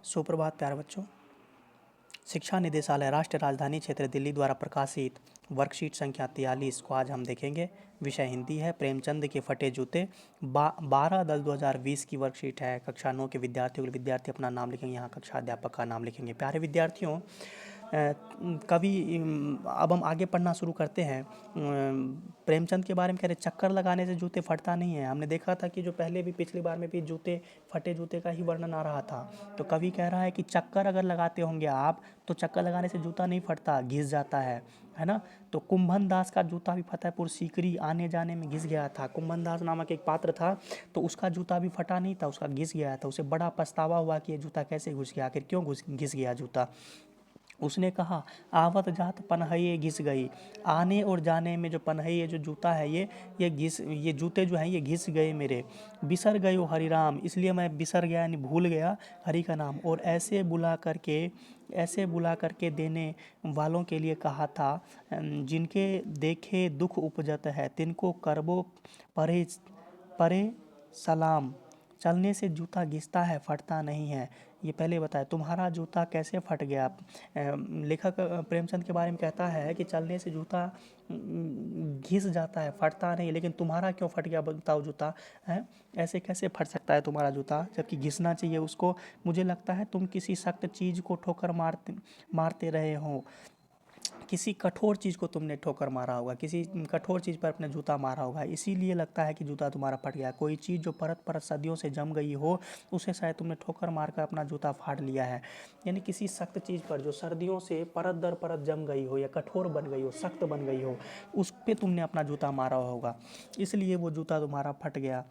सुप्रभात प्यारे बच्चों। शिक्षा निदेशालय राष्ट्रीय राजधानी क्षेत्र दिल्ली द्वारा प्रकाशित वर्कशीट संख्या 43 को आज हम देखेंगे। विषय हिंदी है। प्रेमचंद के फटे जूते 12/10/2020 की वर्कशीट है। कक्षा 9 के विद्यार्थियों के विद्यार्थी अपना नाम लिखेंगे, यहाँ कक्षा अध्यापक का नाम लिखेंगे। प्यारे विद्यार्थियों, कवि अब हम आगे पढ़ना शुरू करते हैं। प्रेमचंद के बारे में कह रहे चक्कर लगाने से जूते फटता नहीं है। हमने देखा था कि जो पहले भी पिछली बार में भी फटे जूते का ही वर्णन आ रहा था। तो कवि कह रहा है कि चक्कर अगर लगाते होंगे आप तो चक्कर लगाने से जूता नहीं फटता, घिस जाता है ना। तो कुंभन दास का जूता भी फतेहपुर सीकरी आने जाने में घिस गया था। कुंभन दास नामक एक पात्र था, तो उसका जूता भी फटा नहीं था, उसका घिस गया था। उसे बड़ा पछतावा हुआ कि ये जूता कैसे घुस गया, आखिर क्यों घिस गया जूता। उसने कहा आवत जात पनहइये घिस गई। आने और जाने में जो पनहइये जो जूता है ये जूते जो हैं ये घिस गए मेरे। बिसर गए हो हरि राम, इसलिए मैं बिसर गया यानी भूल गया हरि का नाम। और ऐसे बुला करके देने वालों के लिए कहा था, जिनके देखे दुख उपजत है तिनको करबो परे परे सलाम। चलने से जूता घिसता है, फटता नहीं है। ये पहले बताया तुम्हारा जूता कैसे फट गया। लेखक प्रेमचंद के बारे में कहता है कि चलने से जूता घिस जाता है, फटता नहीं, लेकिन तुम्हारा क्यों फट गया बताओ जूता है। ऐसे कैसे फट सकता है तुम्हारा जूता, जबकि घिसना चाहिए उसको। मुझे लगता है तुम किसी सख्त चीज़ को ठोकर मारते रहे हो। किसी कठोर चीज़ को तुमने ठोकर मारा होगा, किसी कठोर चीज़ पर अपने जूता मारा होगा, इसीलिए लगता है कि जूता तुम्हारा फट गया। कोई चीज़ जो परत परत सदियों से जम गई हो उसे शायद तुमने ठोकर मारकर अपना जूता फाड़ लिया है। यानी किसी सख्त चीज़ पर जो सर्दियों से परत दर परत जम गई हो या कठोर बन गई हो, सख्त बन गई हो, उस पर तुमने अपना जूता मारा होगा, इसलिए वो जूता तुम्हारा फट गया।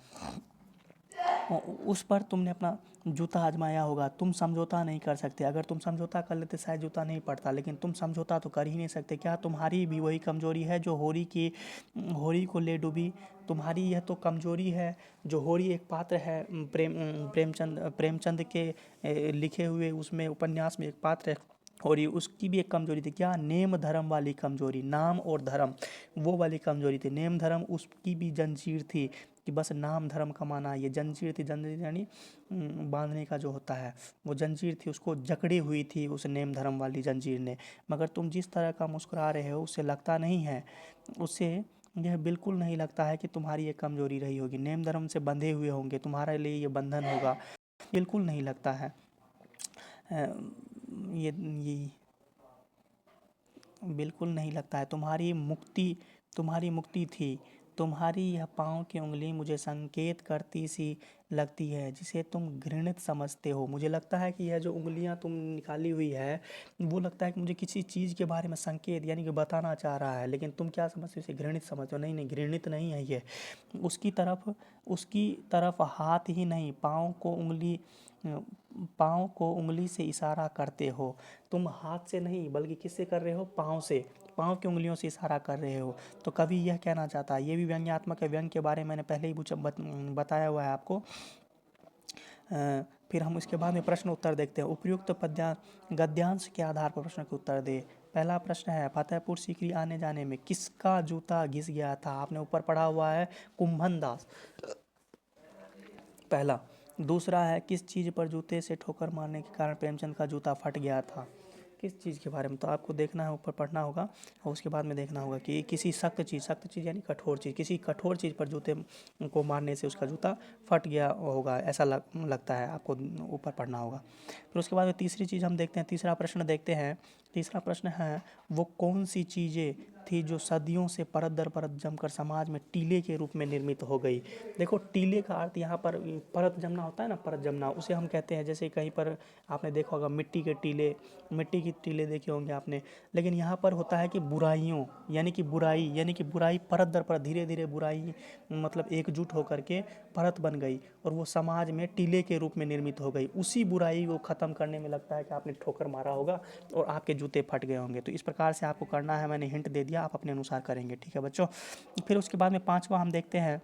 उस पर तुमने अपना जूता आजमाया होगा। तुम समझौता नहीं कर सकते। अगर तुम समझौता कर लेते शायद जूता नहीं पड़ता, लेकिन तुम समझौता तो कर ही नहीं सकते। क्या तुम्हारी भी वही कमजोरी है जो होरी को ले डूबी। तुम्हारी यह तो कमजोरी है जो होरी एक पात्र है प्रेमचंद के लिखे हुए उसमें उपन्यास में एक पात्र है और ये उसकी भी एक कमजोरी थी। क्या? नेम धर्म वाली कमजोरी, नाम और धर्म वो वाली कमजोरी थी। नेम धर्म उसकी भी जंजीर थी कि बस नाम धर्म कमाना, ये जंजीर थी। जंजीर यानी बांधने का जो होता है, वो जंजीर थी, उसको जकड़ी हुई थी उस नेम धर्म वाली जंजीर ने। मगर तुम जिस तरह का मुस्कुरा रहे हो उससे लगता नहीं है, उससे यह बिल्कुल नहीं लगता है कि तुम्हारी ये कमजोरी रही होगी। नेम धर्म से बंधे हुए होंगे, तुम्हारे लिए ये बंधन होगा, बिल्कुल नहीं लगता है। ये बिल्कुल नहीं लगता है। तुम्हारी मुक्ति थी। तुम्हारी यह पाँव की उंगली मुझे संकेत करती सी लगती है जिसे तुम घृणित समझते हो। मुझे लगता है कि यह जो उंगलियां तुम निकाली हुई है वो लगता है कि मुझे किसी चीज़ के बारे में संकेत यानी कि बताना चाह रहा है, लेकिन तुम क्या समझते हो, इसे घृणित समझते हो। नहीं नहीं, घृणित नहीं है ये। उसकी तरफ हाथ ही नहीं पाँव को उंगली से इशारा करते हो। तुम हाथ से नहीं बल्कि किससे कर रहे हो, पाँव से, पाँव की उंगलियों से इशारा कर रहे हो। तो कवि यह कहना चाहता है, ये भी व्यंग्यात्मक है। व्यंग के बारे में मैंने पहले ही बताया हुआ है आपको। फिर हम उसके बाद में प्रश्न उत्तर देखते हैं। उपयुक्त गद्यांश के आधार पर प्रश्न के उत्तर दे। पहला प्रश्न है फतेहपुर सीकरी आने जाने में किसका जूता घिस गया था। आपने ऊपर पढ़ा हुआ है कुंभन दास, पहला। दूसरा है किस चीज़ पर जूते से ठोकर मारने के कारण प्रेमचंद का जूता फट गया था। किस चीज़ के बारे में तो आपको देखना है, ऊपर पढ़ना होगा और उसके बाद में देखना होगा कि किसी सख्त चीज़ यानी कठोर चीज़, किसी कठोर चीज़ पर जूते को मारने से उसका जूता फट गया होगा, ऐसा लगता है आपको, ऊपर पढ़ना होगा। फिर उसके बाद में तीसरी चीज़ हम देखते हैं, तीसरा प्रश्न देखते हैं। तीसरा प्रश्न है वो कौन सी चीज़ें थी जो सदियों से परत दर परत जमकर समाज में टीले के रूप में निर्मित हो गई। देखो टीले का अर्थ यहाँ पर परत जमना होता है ना, परत जमना, उसे हम कहते हैं, जैसे कहीं पर आपने देखा होगा मिट्टी की टीले देखे होंगे आपने। लेकिन यहाँ पर होता है कि बुराइयों यानी कि बुराई परत दर परत धीरे धीरे बुराई मतलब एकजुट होकर के परत बन गई और वो समाज में टीले के रूप में निर्मित हो गई। उसी बुराई को ख़त्म करने में लगता है कि आपने ठोकर मारा होगा और आपके जूते फट गए होंगे। तो इस प्रकार से आपको करना है, मैंने हिंट दे दिया, आप अपने अनुसार करेंगे, ठीक है बच्चों। फिर उसके बाद में पांचवा हम देखते हैं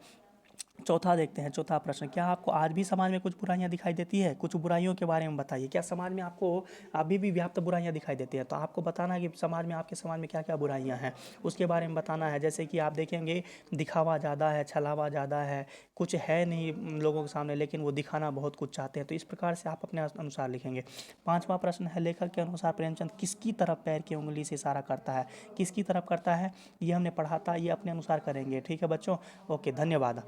चौथा देखते हैं, चौथा प्रश्न, क्या आपको आज भी समाज में कुछ बुराइयां दिखाई देती है? कुछ बुराइयों के बारे में बताइए। क्या समाज में आपको अभी भी व्याप्त बुराइयां दिखाई देती है? तो आपको बताना है कि समाज में, आपके समाज में क्या क्या बुराइयां हैं, उसके बारे में बताना है। जैसे कि आप देखेंगे दिखावा ज़्यादा है, छलावा ज़्यादा है, कुछ है नहीं लोगों के सामने, लेकिन वो दिखाना बहुत कुछ चाहते हैं। तो इस प्रकार से आप अपने अनुसार लिखेंगे। पांचवा प्रश्न है, लेखक के अनुसार प्रेमचंद किसकी तरफ पैर की उंगली से इशारा करता है? किसकी तरफ करता है, ये हमने पढ़ा था, ये अपने अनुसार करेंगे। ठीक है बच्चों, ओके, धन्यवाद।